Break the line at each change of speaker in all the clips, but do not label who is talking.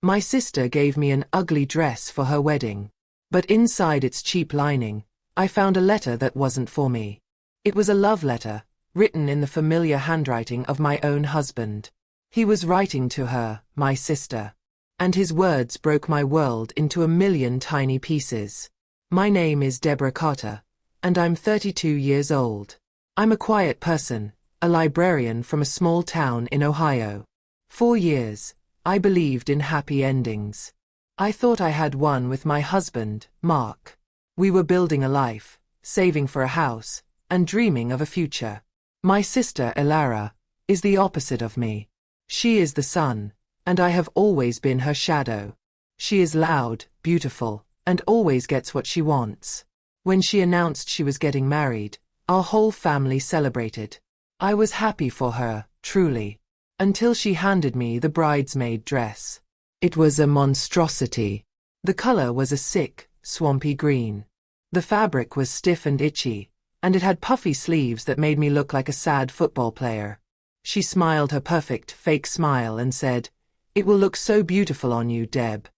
My sister gave me an ugly dress for her wedding. But inside its cheap lining, I found a letter that wasn't for me. It was a love letter, written in the familiar handwriting of my own husband. He was writing to her, my sister. And his words broke my world into a million tiny pieces. My name is Deborah Carter, and I'm 32 years old. I'm a quiet person, a librarian from a small town in Ohio. 4 years, I believed in happy endings. I thought I had one with my husband, Mark. We were building a life, saving for a house, and dreaming of a future. My sister, Elara, is the opposite of me. She is the sun, and I have always been her shadow. She is loud, beautiful, and always gets what she wants. When she announced she was getting married, our whole family celebrated. I was happy for her, truly. Until she handed me the bridesmaid dress. It was a monstrosity. The color was a sick, swampy green. The fabric was stiff and itchy, and it had puffy sleeves that made me look like a sad football player. She smiled her perfect, fake smile and said, "It will look so beautiful on you, Deb."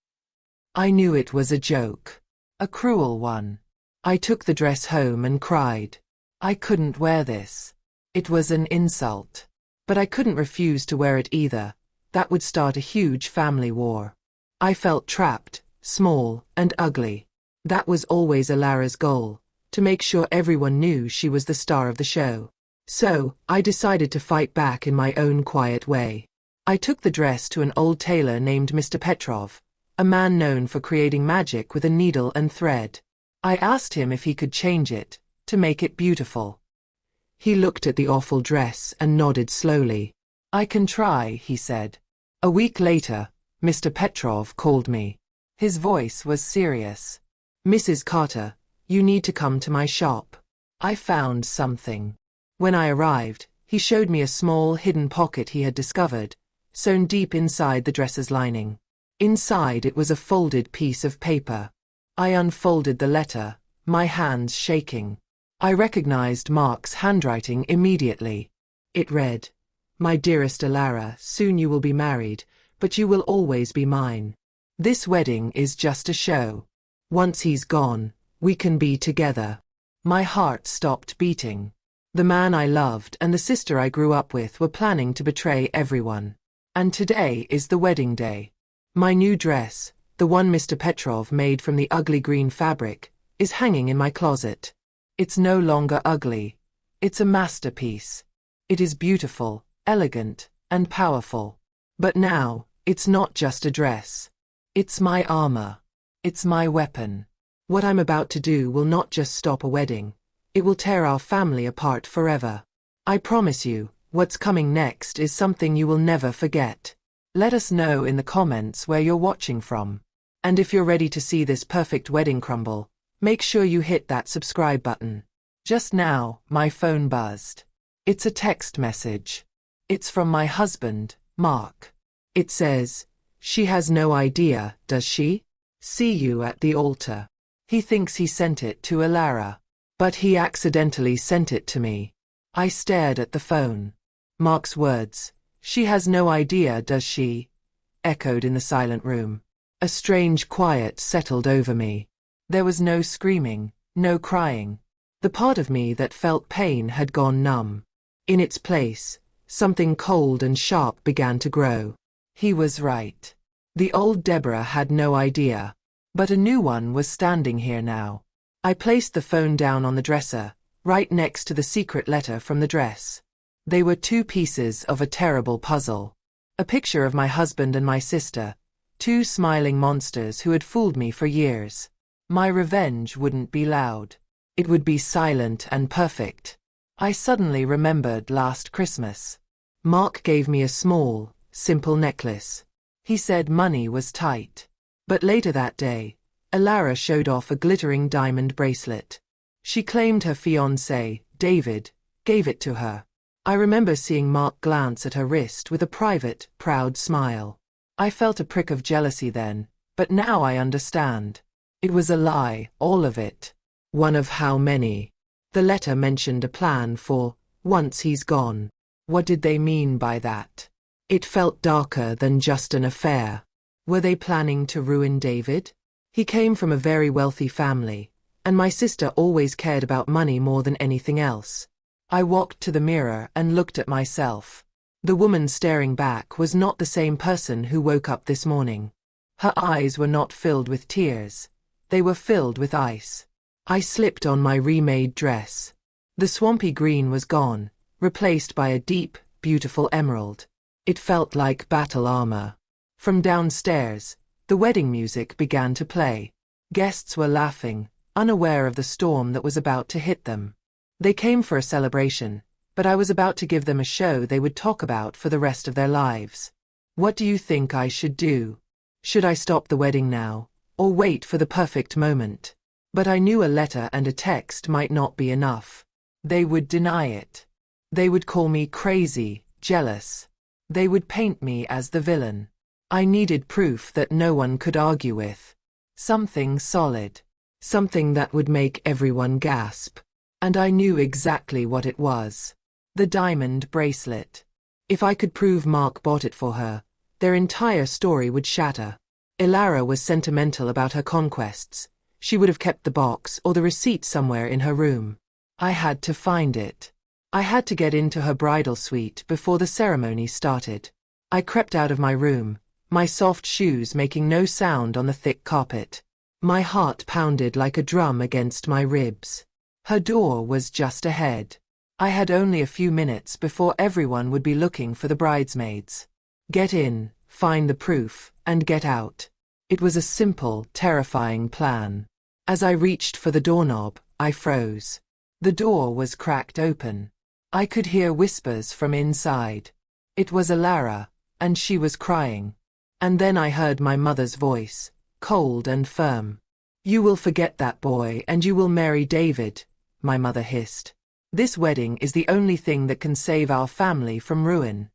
I knew it was a joke. A cruel one. I took the dress home and cried. I couldn't wear this. It was an insult. But I couldn't refuse to wear it either. That would start a huge family war. I felt trapped, small, and ugly. That was always Elara's goal, to make sure everyone knew she was the star of the show. So, I decided to fight back in my own quiet way. I took the dress to an old tailor named Mr. Petrov, a man known for creating magic with a needle and thread. I asked him if he could change it, to make it beautiful. He looked at the awful dress and nodded slowly. "I can try," he said. A week later, Mr. Petrov called me. His voice was serious. "Mrs. Carter, you need to come to my shop. I found something." When I arrived, he showed me a small hidden pocket he had discovered, sewn deep inside the dress's lining. Inside it was a folded piece of paper. I unfolded the letter, my hands shaking. I recognized Mark's handwriting immediately. It read, "My dearest Elara, soon you will be married, but you will always be mine. This wedding is just a show. Once he's gone, we can be together." My heart stopped beating. The man I loved and the sister I grew up with were planning to betray everyone. And today is the wedding day. My new dress, the one Mr. Petrov made from the ugly green fabric, is hanging in my closet. It's no longer ugly. It's a masterpiece. It is beautiful, elegant, and powerful. But now, it's not just a dress. It's my armor. It's my weapon. What I'm about to do will not just stop a wedding. It will tear our family apart forever. I promise you, what's coming next is something you will never forget. Let us know in the comments where you're watching from. And if you're ready to see this perfect wedding crumble, make sure you hit that subscribe button. Just now, my phone buzzed. It's a text message. It's from my husband, Mark. It says, "She has no idea, does she? See you at the altar." He thinks he sent it to Elara. But he accidentally sent it to me. I stared at the phone. Mark's words, "She has no idea, does she?" echoed in the silent room. A strange quiet settled over me. There was no screaming, no crying. The part of me that felt pain had gone numb. In its place, something cold and sharp began to grow. He was right. The old Deborah had no idea. But a new one was standing here now. I placed the phone down on the dresser, right next to the secret letter from the dress. They were two pieces of a terrible puzzle. A picture of my husband and my sister, two smiling monsters who had fooled me for years. My revenge wouldn't be loud. It would be silent and perfect. I suddenly remembered last Christmas. Mark gave me a small, simple necklace. He said money was tight. But later that day, Elara showed off a glittering diamond bracelet. She claimed her fiancé, David, gave it to her. I remember seeing Mark glance at her wrist with a private, proud smile. I felt a prick of jealousy then, but now I understand. It was a lie, all of it. One of how many? The letter mentioned a plan for, once he's gone. What did they mean by that? It felt darker than just an affair. Were they planning to ruin David? He came from a very wealthy family, and my sister always cared about money more than anything else. I walked to the mirror and looked at myself. The woman staring back was not the same person who woke up this morning. Her eyes were not filled with tears. They were filled with ice. I slipped on my remade dress. The swampy green was gone, replaced by a deep, beautiful emerald. It felt like battle armor. From downstairs, the wedding music began to play. Guests were laughing, unaware of the storm that was about to hit them. They came for a celebration, but I was about to give them a show they would talk about for the rest of their lives. What do you think I should do? Should I stop the wedding now, or wait for the perfect moment? But I knew a letter and a text might not be enough. They would deny it. They would call me crazy, jealous. They would paint me as the villain. I needed proof that no one could argue with. Something solid. Something that would make everyone gasp. And I knew exactly what it was. The diamond bracelet. If I could prove Mark bought it for her, their entire story would shatter. Ilara was sentimental about her conquests. She would have kept the box or the receipt somewhere in her room. I had to find it. I had to get into her bridal suite before the ceremony started. I crept out of my room, my soft shoes making no sound on the thick carpet. My heart pounded like a drum against my ribs. Her door was just ahead. I had only a few minutes before everyone would be looking for the bridesmaids. Get in, find the proof, and get out. It was a simple, terrifying plan. As I reached for the doorknob, I froze. The door was cracked open. I could hear whispers from inside. It was Ilara, and she was crying. And then I heard my mother's voice, cold and firm. "You will forget that boy and you will marry David," my mother hissed. "This wedding is the only thing that can save our family from ruin."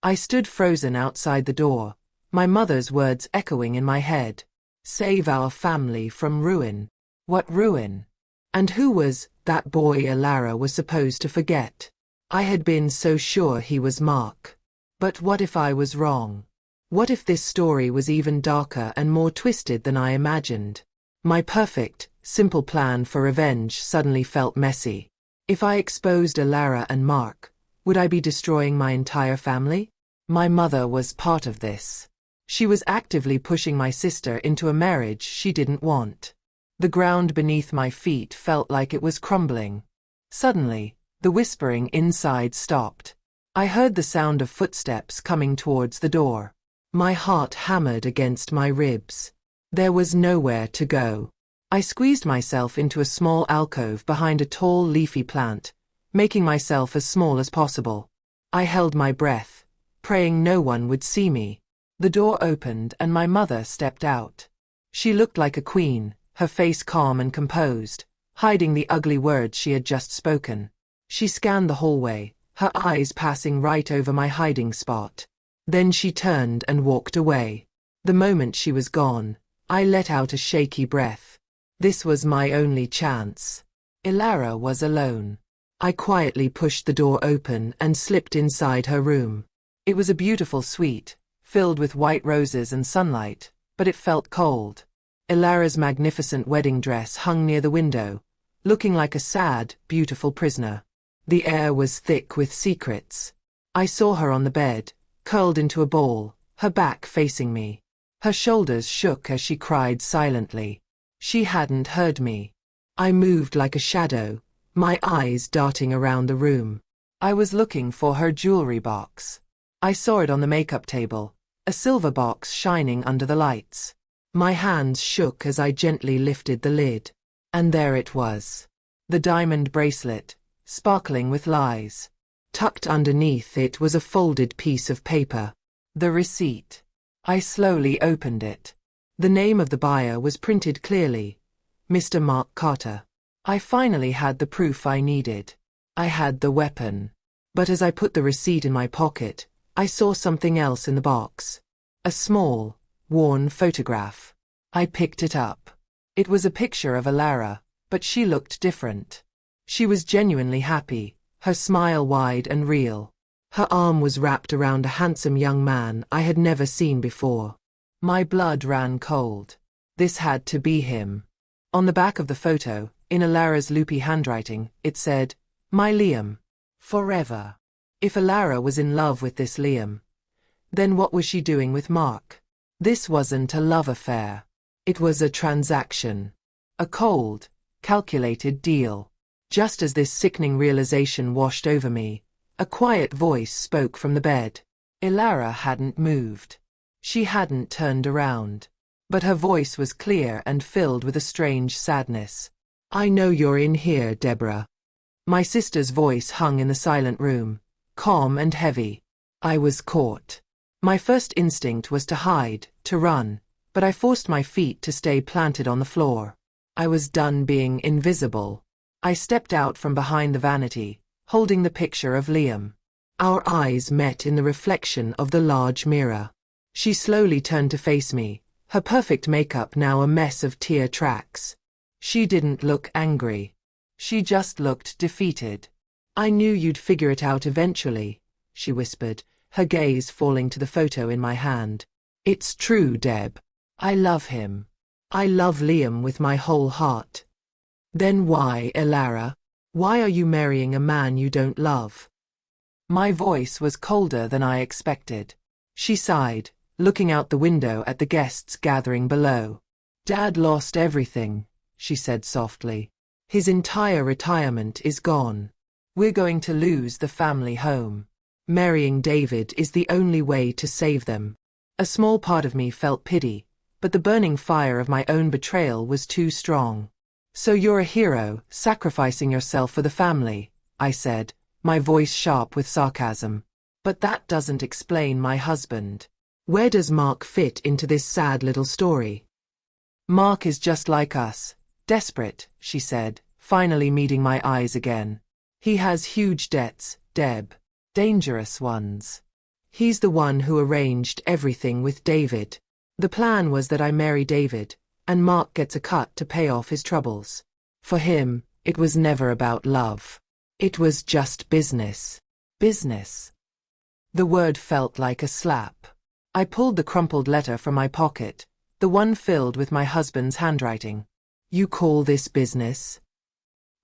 I stood frozen outside the door, my mother's words echoing in my head. Save our family from ruin. What ruin? And who was that boy Ilara was supposed to forget? I had been so sure he was Mark. But what if I was wrong? What if this story was even darker and more twisted than I imagined? My perfect, simple plan for revenge suddenly felt messy. If I exposed Ilara and Mark, would I be destroying my entire family? My mother was part of this. She was actively pushing my sister into a marriage she didn't want. The ground beneath my feet felt like it was crumbling. Suddenly, the whispering inside stopped. I heard the sound of footsteps coming towards the door. My heart hammered against my ribs. There was nowhere to go. I squeezed myself into a small alcove behind a tall leafy plant, making myself as small as possible. I held my breath, praying no one would see me. The door opened and my mother stepped out. She looked like a queen, her face calm and composed, hiding the ugly words she had just spoken. She scanned the hallway, her eyes passing right over my hiding spot. Then she turned and walked away. The moment she was gone, I let out a shaky breath. This was my only chance. Ilara was alone. I quietly pushed the door open and slipped inside her room. It was a beautiful suite, filled with white roses and sunlight, but it felt cold. Ilara's magnificent wedding dress hung near the window, looking like a sad, beautiful prisoner. The air was thick with secrets. I saw her on the bed, curled into a ball, her back facing me. Her shoulders shook as she cried silently. She hadn't heard me. I moved like a shadow, my eyes darting around the room. I was looking for her jewelry box. I saw it on the makeup table, a silver box shining under the lights. My hands shook as I gently lifted the lid. And there it was. The diamond bracelet, sparkling with lies. Tucked underneath it was a folded piece of paper. The receipt. I slowly opened it. The name of the buyer was printed clearly. Mr. Mark Carter. I finally had the proof I needed. I had the weapon. But as I put the receipt in my pocket, I saw something else in the box. A small, worn photograph. I picked it up. It was a picture of Ilara, but she looked different. She was genuinely happy, her smile wide and real. Her arm was wrapped around a handsome young man I had never seen before. My blood ran cold. This had to be him. On the back of the photo, in Alara's loopy handwriting, it said, "My Liam. Forever." If Alara was in love with this Liam, then what was she doing with Mark? This wasn't a love affair. It was a transaction. A cold, calculated deal. Just as this sickening realization washed over me, a quiet voice spoke from the bed. Alara hadn't moved. She hadn't turned around. But her voice was clear and filled with a strange sadness. "I know you're in here, Deborah." My sister's voice hung in the silent room, calm and heavy. I was caught. My first instinct was to hide, to run, but I forced my feet to stay planted on the floor. I was done being invisible. I stepped out from behind the vanity, holding the picture of Liam. Our eyes met in the reflection of the large mirror. She slowly turned to face me, her perfect makeup now a mess of tear tracks. She didn't look angry. She just looked defeated. "I knew you'd figure it out eventually," she whispered, her gaze falling to the photo in my hand. "It's true, Deb. I love him. I love Liam with my whole heart." "Then why, Alara? Why are you marrying a man you don't love?" My voice was colder than I expected. She sighed, looking out the window at the guests gathering below. "Dad lost everything," she said softly. "His entire retirement is gone. We're going to lose the family home. Marrying David is the only way to save them." A small part of me felt pity, but the burning fire of my own betrayal was too strong. "So you're a hero, sacrificing yourself for the family," I said, my voice sharp with sarcasm. "But that doesn't explain my husband. Where does Mark fit into this sad little story?" "Mark is just like us, desperate," she said, finally meeting my eyes again. "He has huge debts, Deb. Dangerous ones. He's the one who arranged everything with David. The plan was that I marry David, and Mark gets a cut to pay off his troubles. For him, it was never about love. It was just business. Business." The word felt like a slap. I pulled the crumpled letter from my pocket, the one filled with my husband's handwriting. "You call this business?"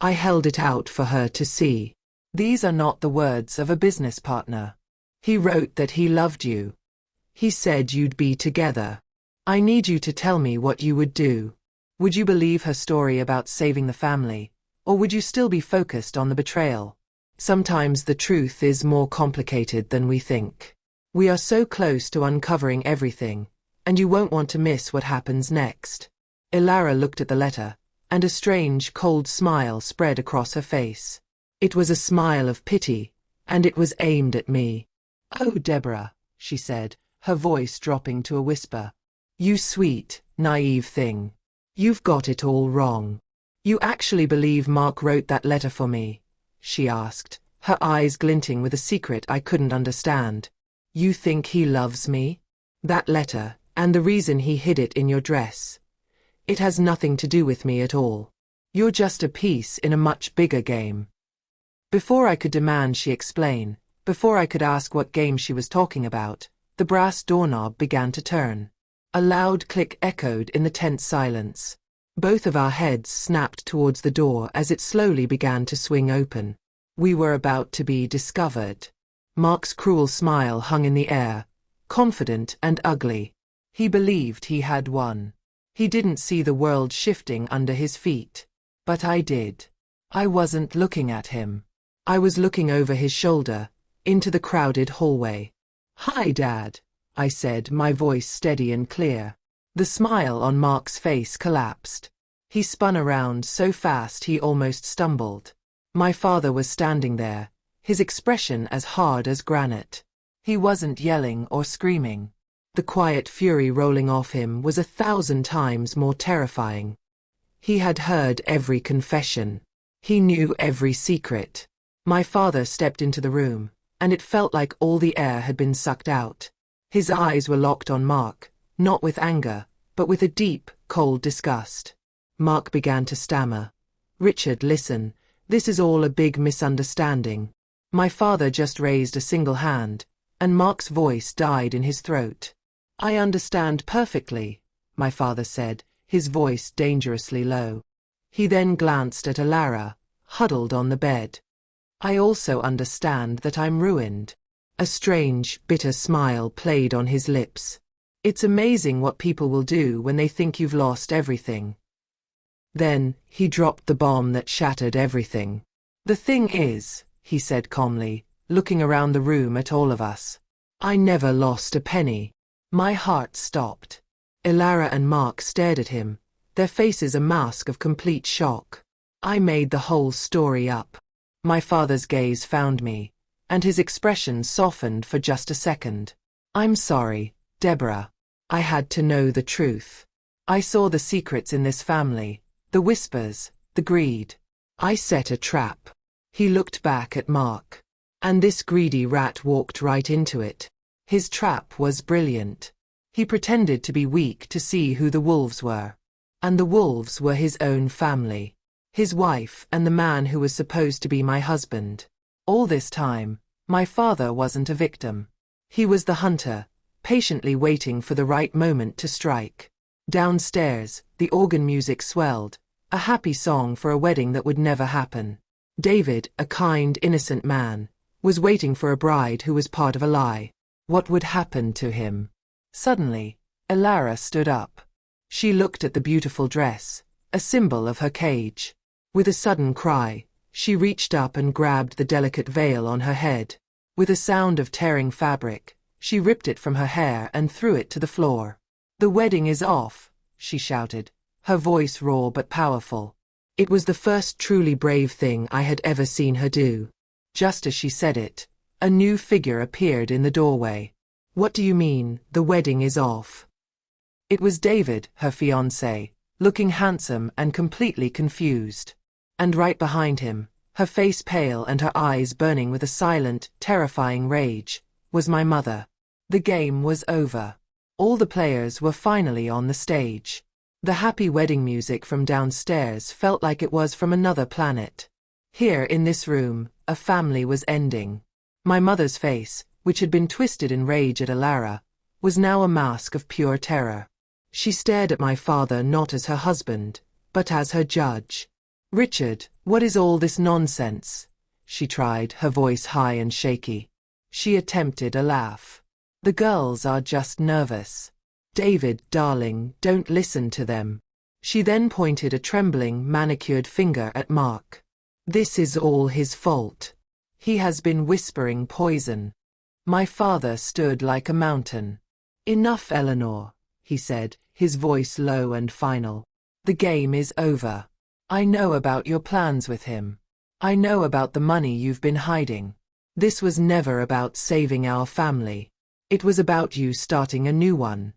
I held it out for her to see. "These are not the words of a business partner. He wrote that he loved you. He said you'd be together. I need you to tell me what you would do. Would you believe her story about saving the family, or would you still be focused on the betrayal? Sometimes the truth is more complicated than we think. We are so close to uncovering everything, and you won't want to miss what happens next." Alara looked at the letter, and a strange, cold smile spread across her face. It was a smile of pity, and it was aimed at me. "Oh, Deborah," she said, her voice dropping to a whisper. "You sweet, naive thing. You've got it all wrong. You actually believe Mark wrote that letter for me?" she asked, her eyes glinting with a secret I couldn't understand. "You think he loves me? That letter, and the reason he hid it in your dress. It has nothing to do with me at all. You're just a piece in a much bigger game." Before I could demand she explain, before I could ask what game she was talking about, the brass doorknob began to turn. A loud click echoed in the tense silence. Both of our heads snapped towards the door as it slowly began to swing open. We were about to be discovered. Mark's cruel smile hung in the air, confident and ugly. He believed he had won. He didn't see the world shifting under his feet. But I did. I wasn't looking at him. I was looking over his shoulder, into the crowded hallway. "Hi, Dad," I said, my voice steady and clear. The smile on Mark's face collapsed. He spun around so fast he almost stumbled. My father was standing there, his expression as hard as granite. He wasn't yelling or screaming. The quiet fury rolling off him was 1,000 times more terrifying. He had heard every confession. He knew every secret. My father stepped into the room, and it felt like all the air had been sucked out. His eyes were locked on Mark, not with anger, but with a deep, cold disgust. Mark began to stammer. "Richard, listen, this is all a big misunderstanding." My father just raised a single hand, and Mark's voice died in his throat. I understand perfectly, my father said, his voice dangerously low. He then glanced at Alara, huddled on the bed. I also understand that I'm ruined. A strange, bitter smile played on his lips. It's amazing what people will do when they think you've lost everything. Then, he dropped the bomb that shattered everything. The thing is, he said calmly, looking around the room at all of us, I never lost a penny. My heart stopped. Alara and Mark stared at him, their faces a mask of complete shock. I made the whole story up. My father's gaze found me, and his expression softened for just a second. I'm sorry, Deborah. I had to know the truth. I saw the secrets in this family, the whispers, the greed. I set a trap. He looked back at Mark. And this greedy rat walked right into it. His trap was brilliant. He pretended to be weak to see who the wolves were. And the wolves were his own family. His wife and the man who was supposed to be my husband. All this time, my father wasn't a victim. He was the hunter, patiently waiting for the right moment to strike. Downstairs, the organ music swelled, a happy song for a wedding that would never happen. David, a kind, innocent man, was waiting for a bride who was part of a lie. What would happen to him? Suddenly, Alara stood up. She looked at the beautiful dress, a symbol of her cage. With a sudden cry, she reached up and grabbed the delicate veil on her head. With a sound of tearing fabric, she ripped it from her hair and threw it to the floor. The wedding is off, she shouted, her voice raw but powerful. It was the first truly brave thing I had ever seen her do. Just as she said it, a new figure appeared in the doorway. What do you mean, the wedding is off? It was David, her fiancé, looking handsome and completely confused. And right behind him, her face pale and her eyes burning with a silent, terrifying rage, was my mother. The game was over. All the players were finally on the stage. The happy wedding music from downstairs felt like it was from another planet. Here in this room, a family was ending. My mother's face, which had been twisted in rage at Alara, was now a mask of pure terror. She stared at my father not as her husband, but as her judge. Richard, what is all this nonsense? She tried, her voice high and shaky. She attempted a laugh. The girls are just nervous. David, darling, don't listen to them. She then pointed a trembling, manicured finger at Mark. This is all his fault. He has been whispering poison. My father stood like a mountain. Enough, Eleanor, he said, his voice low and final. The game is over. I know about your plans with him. I know about the money you've been hiding. This was never about saving our family. It was about you starting a new one.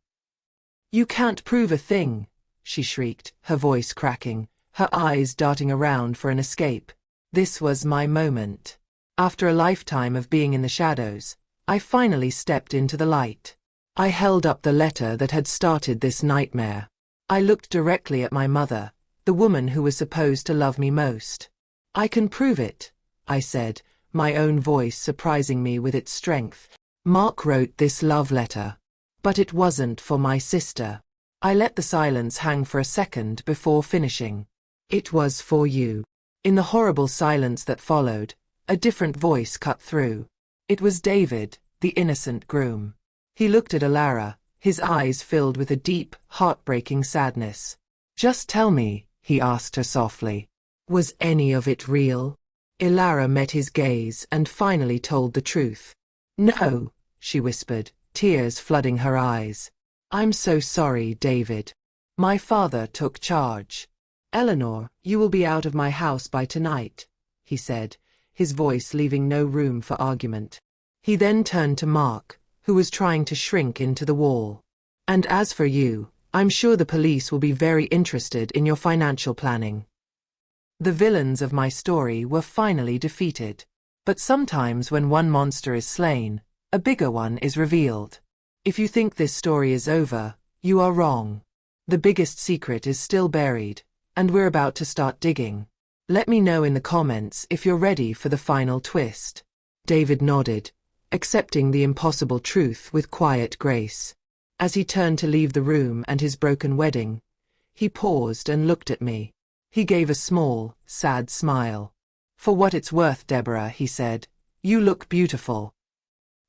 You can't prove a thing, she shrieked, her voice cracking, her eyes darting around for an escape. This was my moment. After a lifetime of being in the shadows, I finally stepped into the light. I held up the letter that had started this nightmare. I looked directly at my mother, the woman who was supposed to love me most. I can prove it, I said, my own voice surprising me with its strength. Mark wrote this love letter. But it wasn't for my sister. I let the silence hang for a second before finishing. It was for you. In the horrible silence that followed, a different voice cut through. It was David, the innocent groom. He looked at Alara, his eyes filled with a deep, heartbreaking sadness. Just tell me, he asked her softly. Was any of it real? Alara met his gaze and finally told the truth. No, she whispered, tears flooding her eyes. I'm so sorry, David. My father took charge. Eleanor, you will be out of my house by tonight, he said, his voice leaving no room for argument. He then turned to Mark, who was trying to shrink into the wall. And as for you, I'm sure the police will be very interested in your financial planning. The villains of my story were finally defeated. But sometimes when one monster is slain, a bigger one is revealed. If you think this story is over, you are wrong. The biggest secret is still buried, and we're about to start digging. Let me know in the comments if you're ready for the final twist. David nodded, accepting the impossible truth with quiet grace. As he turned to leave the room and his broken wedding, he paused and looked at me. He gave a small, sad smile. "For what it's worth, Deborah," he said, "you look beautiful."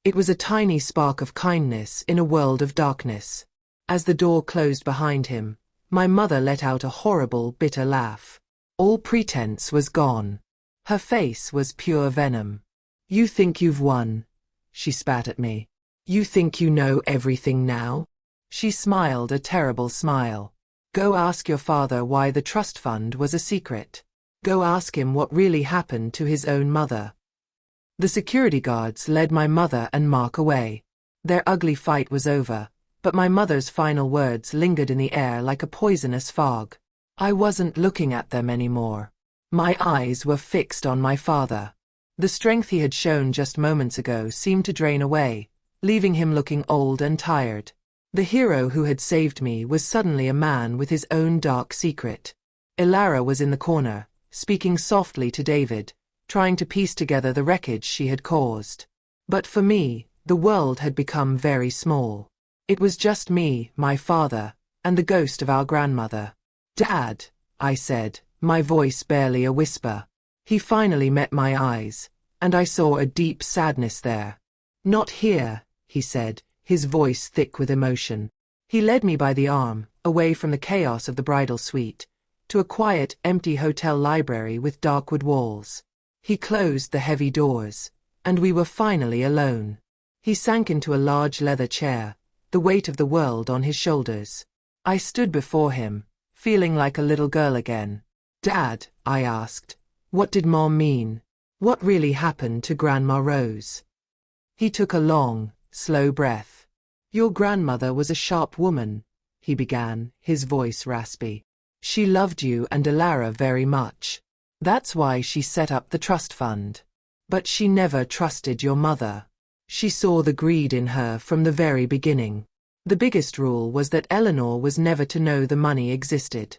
It was a tiny spark of kindness in a world of darkness. As the door closed behind him, my mother let out a horrible, bitter laugh. All pretense was gone. Her face was pure venom. "You think you've won?" she spat at me. "You think you know everything now?" She smiled a terrible smile. "Go ask your father why the trust fund was a secret. Go ask him what really happened to his own mother." The security guards led my mother and Mark away. Their ugly fight was over, but my mother's final words lingered in the air like a poisonous fog. I wasn't looking at them anymore. My eyes were fixed on my father. The strength he had shown just moments ago seemed to drain away, leaving him looking old and tired. The hero who had saved me was suddenly a man with his own dark secret. Ilara was in the corner, speaking softly to David, trying to piece together the wreckage she had caused. But for me, the world had become very small. It was just me, my father, and the ghost of our grandmother. "Dad," I said, my voice barely a whisper. He finally met my eyes, and I saw a deep sadness there. "Not here," he said, his voice thick with emotion. He led me by the arm, away from the chaos of the bridal suite, to a quiet, empty hotel library with dark wood walls. He closed the heavy doors, and we were finally alone. He sank into a large leather chair, the weight of the world on his shoulders. I stood before him, feeling like a little girl again. "Dad," I asked, "what did Mom mean? What really happened to Grandma Rose?" He took a long, slow breath. "Your grandmother was a sharp woman," he began, his voice raspy. "She loved you and Ilara very much. That's why she set up the trust fund. But she never trusted your mother. She saw the greed in her from the very beginning. The biggest rule was that Eleanor was never to know the money existed.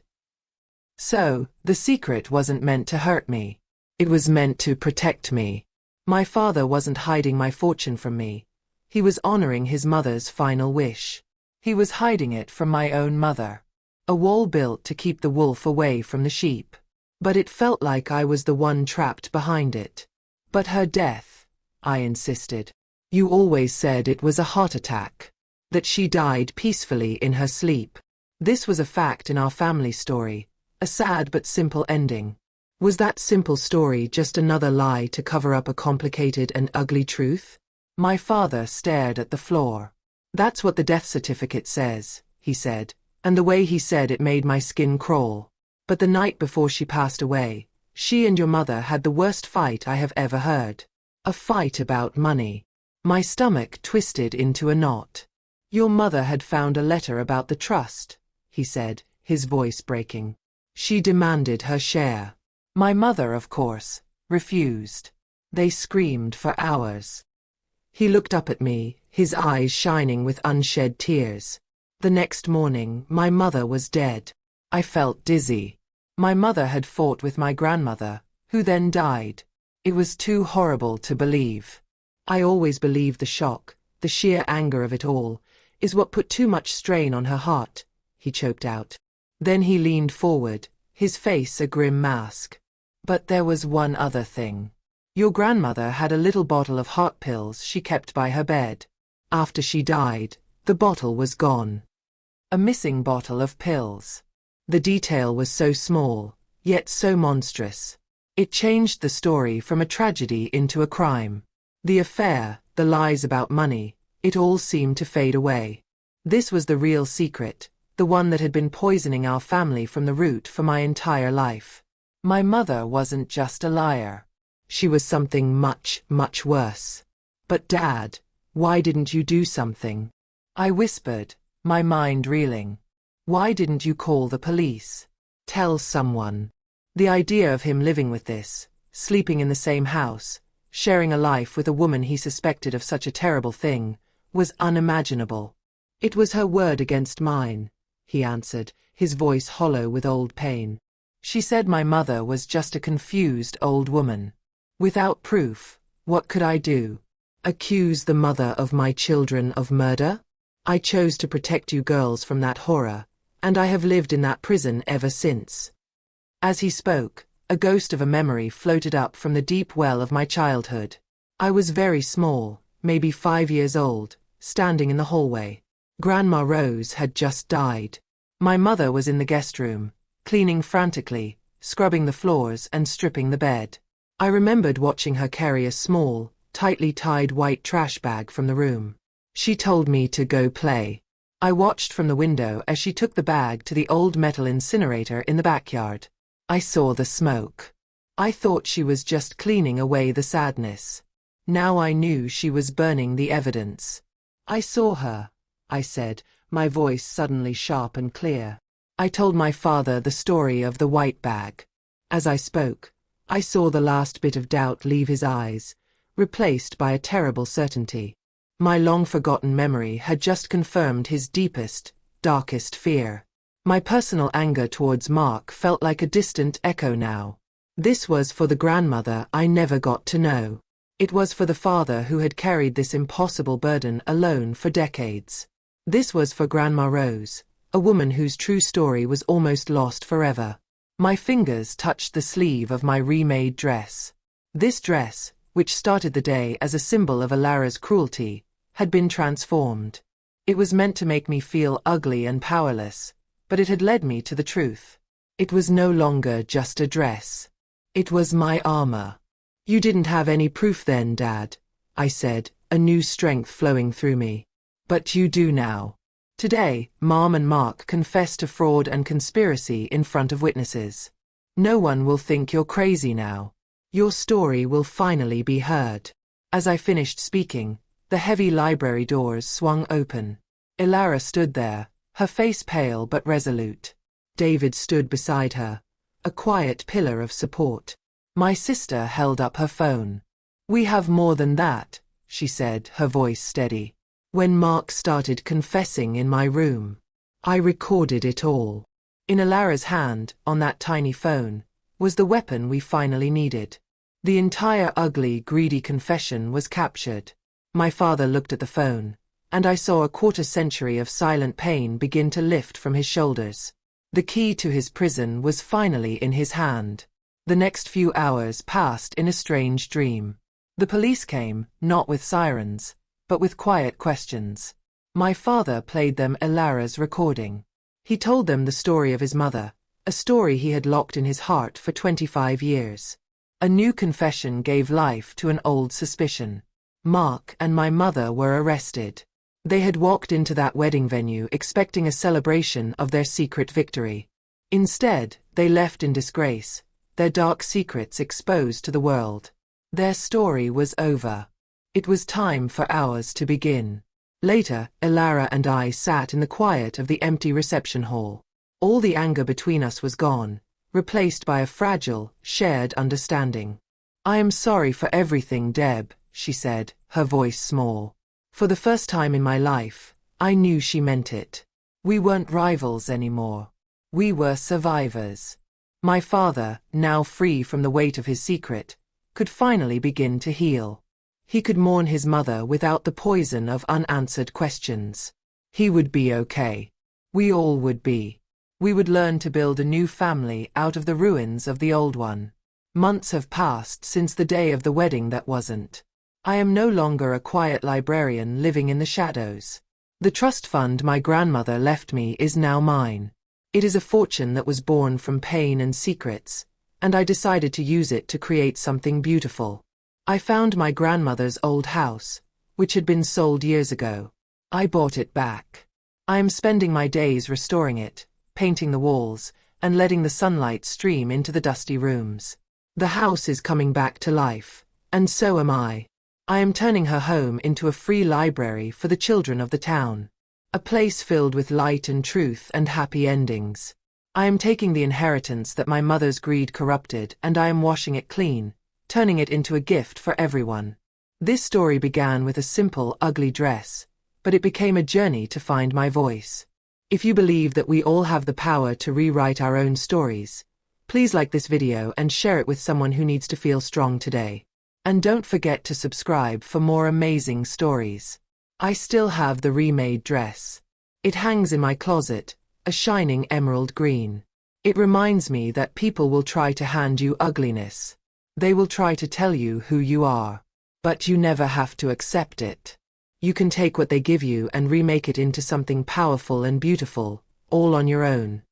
So, the secret wasn't meant to hurt me. It was meant to protect me. My father wasn't hiding my fortune from me. He was honoring his mother's final wish. He was hiding it from my own mother. A wall built to keep the wolf away from the sheep. But it felt like I was the one trapped behind it. "But her death," I insisted. "You always said it was a heart attack. That she died peacefully in her sleep. This was a fact in our family story, a sad but simple ending. Was that simple story just another lie to cover up a complicated and ugly truth?" My father stared at the floor. "That's what the death certificate says," he said, and the way he said it made my skin crawl. "But the night before she passed away, she and your mother had the worst fight I have ever heard. A fight about money." My stomach twisted into a knot. "Your mother had found a letter about the trust," he said, his voice breaking. "She demanded her share. My mother, of course, refused. They screamed for hours." He looked up at me, his eyes shining with unshed tears. "The next morning, my mother was dead. I felt dizzy. My mother had fought with my grandmother, who then died. It was too horrible to believe. I always believed the shock, the sheer anger of it all, is what put too much strain on her heart," he choked out. Then he leaned forward, his face a grim mask. "But there was one other thing. Your grandmother had a little bottle of heart pills she kept by her bed. After she died, the bottle was gone. A missing bottle of pills. The detail was so small, yet so monstrous. It changed the story from a tragedy into a crime. The affair, the lies about money, it all seemed to fade away. This was the real secret, the one that had been poisoning our family from the root for my entire life. My mother wasn't just a liar. She was something much, much worse. But Dad, why didn't you do something?" I whispered, my mind reeling. "Why didn't you call the police? Tell someone?" The idea of him living with this, sleeping in the same house, sharing a life with a woman he suspected of such a terrible thing, was unimaginable. "It was her word against mine," he answered, his voice hollow with old pain. "She said my mother was just a confused old woman. Without proof, what could I do? Accuse the mother of my children of murder?" I chose to protect you girls from that horror, and I have lived in that prison ever since." As he spoke, a ghost of a memory floated up from the deep well of my childhood. I was very small, maybe 5 years old, standing in the hallway. Grandma Rose had just died. My mother was in the guest room, cleaning frantically, scrubbing the floors and stripping the bed. I remembered watching her carry a small, tightly tied white trash bag from the room. She told me to go play. I watched from the window as she took the bag to the old metal incinerator in the backyard. I saw the smoke. I thought she was just cleaning away the sadness. Now I knew she was burning the evidence. "I saw her," I said, my voice suddenly sharp and clear. I told my father the story of the white bag. As I spoke, I saw the last bit of doubt leave his eyes, replaced by a terrible certainty. My long-forgotten memory had just confirmed his deepest, darkest fear. My personal anger towards Mark felt like a distant echo now. This was for the grandmother I never got to know. It was for the father who had carried this impossible burden alone for decades. This was for Grandma Rose, a woman whose true story was almost lost forever. My fingers touched the sleeve of my remade dress. This dress, which started the day as a symbol of Alara's cruelty, had been transformed. It was meant to make me feel ugly and powerless, but it had led me to the truth. It was no longer just a dress. It was my armor. "You didn't have any proof then, Dad," I said, a new strength flowing through me. "But you do now. Today, Mom and Mark confessed to fraud and conspiracy in front of witnesses. No one will think you're crazy now. Your story will finally be heard." As I finished speaking, the heavy library doors swung open. Alara stood there, her face pale but resolute. David stood beside her, a quiet pillar of support. My sister held up her phone. "We have more than that," she said, her voice steady. "When Mark started confessing in my room, I recorded it all." In Alara's hand, on that tiny phone, was the weapon we finally needed. The entire ugly, greedy confession was captured. My father looked at the phone, and I saw a quarter-century of silent pain begin to lift from his shoulders. The key to his prison was finally in his hand. The next few hours passed in a strange dream. The police came, not with sirens, but with quiet questions. My father played them Alara's recording. He told them the story of his mother, a story he had locked in his heart for 25 years. A new confession gave life to an old suspicion. Mark and my mother were arrested. They had walked into that wedding venue expecting a celebration of their secret victory. Instead, they left in disgrace, their dark secrets exposed to the world. Their story was over. It was time for ours to begin. Later, Alara and I sat in the quiet of the empty reception hall. All the anger between us was gone, replaced by a fragile, shared understanding. "I am sorry for everything, Deb," she said, her voice small. For the first time in my life, I knew she meant it. We weren't rivals anymore. We were survivors. My father, now free from the weight of his secret, could finally begin to heal. He could mourn his mother without the poison of unanswered questions. He would be okay. We all would be. We would learn to build a new family out of the ruins of the old one. Months have passed since the day of the wedding that wasn't. I am no longer a quiet librarian living in the shadows. The trust fund my grandmother left me is now mine. It is a fortune that was born from pain and secrets, and I decided to use it to create something beautiful. I found my grandmother's old house, which had been sold years ago. I bought it back. I am spending my days restoring it, painting the walls, and letting the sunlight stream into the dusty rooms. The house is coming back to life, and so am I. I am turning her home into a free library for the children of the town. A place filled with light and truth and happy endings. I am taking the inheritance that my mother's greed corrupted and I am washing it clean, turning it into a gift for everyone. This story began with a simple, ugly dress, but it became a journey to find my voice. If you believe that we all have the power to rewrite our own stories, please like this video and share it with someone who needs to feel strong today. And don't forget to subscribe for more amazing stories. I still have the remade dress. It hangs in my closet, a shining emerald green. It reminds me that people will try to hand you ugliness. They will try to tell you who you are. But you never have to accept it. You can take what they give you and remake it into something powerful and beautiful, all on your own.